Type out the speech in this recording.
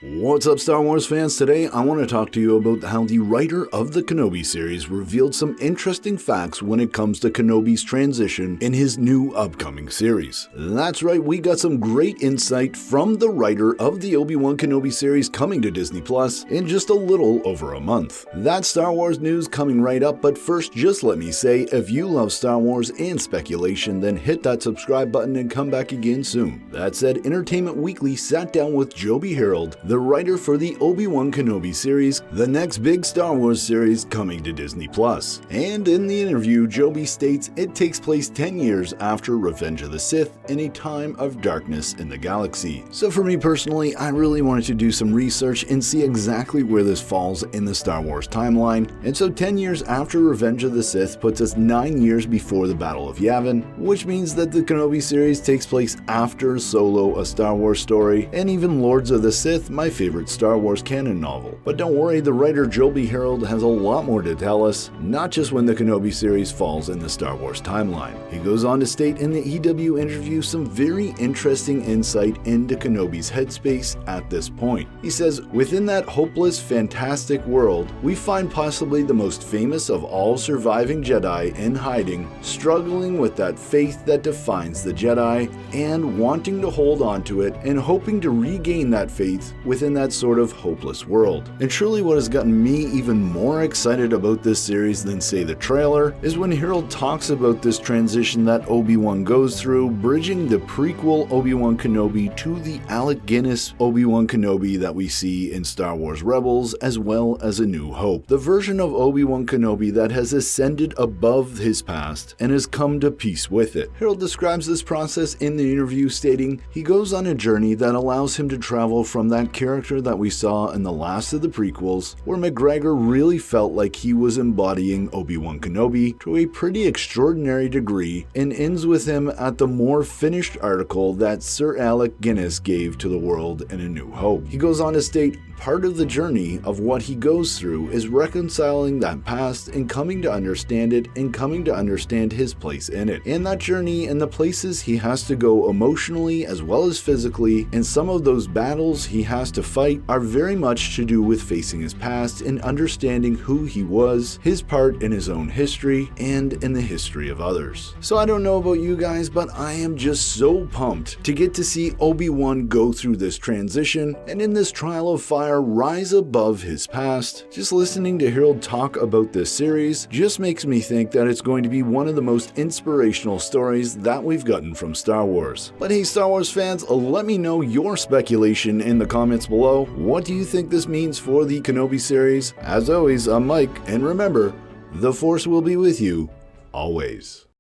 What's up, Star Wars fans? Today I want to talk to you about how the writer of the Kenobi series revealed some interesting facts when it comes to Kenobi's transition in his new upcoming series. That's right, we got some great insight from the writer of the Obi-Wan Kenobi series coming to Disney Plus in just a little over a month. That's Star Wars news coming right up, but first just let me say, if you love Star Wars and speculation, then hit that subscribe button and come back again soon. That said, Entertainment Weekly sat down with Joby Harold, the writer for the Obi-Wan Kenobi series, the next big Star Wars series coming to Disney Plus. And in the interview, Joby states it takes place 10 years after Revenge of the Sith in a time of darkness in the galaxy. So for me personally, I really wanted to do some research and see exactly where this falls in the Star Wars timeline. And so 10 years after Revenge of the Sith puts us 9 years before the Battle of Yavin, which means that the Kenobi series takes place after Solo, A Star Wars Story, and even Lords of the Sith, my favorite Star Wars canon novel. But don't worry, the writer Joby Harold has a lot more to tell us, not just when the Kenobi series falls in the Star Wars timeline. He goes on to state in the EW interview some very interesting insight into Kenobi's headspace at this point. He says, within that hopeless, fantastic world, we find possibly the most famous of all surviving Jedi in hiding, struggling with that faith that defines the Jedi, and wanting to hold on to it and hoping to regain that faith within that sort of hopeless world. And truly what has gotten me even more excited about this series than say the trailer is when Harold talks about this transition that Obi-Wan goes through, bridging the prequel Obi-Wan Kenobi to the Alec Guinness Obi-Wan Kenobi that we see in Star Wars Rebels as well as A New Hope. The version of Obi-Wan Kenobi that has ascended above his past and has come to peace with it. Harold describes this process in the interview stating he goes on a journey that allows him to travel from that character that we saw in the last of the prequels, where McGregor really felt like he was embodying Obi-Wan Kenobi to a pretty extraordinary degree, and ends with him at the more finished article that Sir Alec Guinness gave to the world in A New Hope. He goes on to state, part of the journey of what he goes through is reconciling that past and coming to understand it and coming to understand his place in it. And that journey and the places he has to go emotionally as well as physically, and some of those battles he has to fight are very much to do with facing his past and understanding who he was, his part in his own history, and in the history of others. So I don't know about you guys, but I am just so pumped to get to see Obi-Wan go through this transition and in this trial of fire rise above his past. Just listening to Harold talk about this series just makes me think that it's going to be one of the most inspirational stories that we've gotten from Star Wars. But hey, Star Wars fans, let me know your speculation in the comments below. What do you think this means for the Kenobi series? As always, I'm Mike, and remember, the Force will be with you always.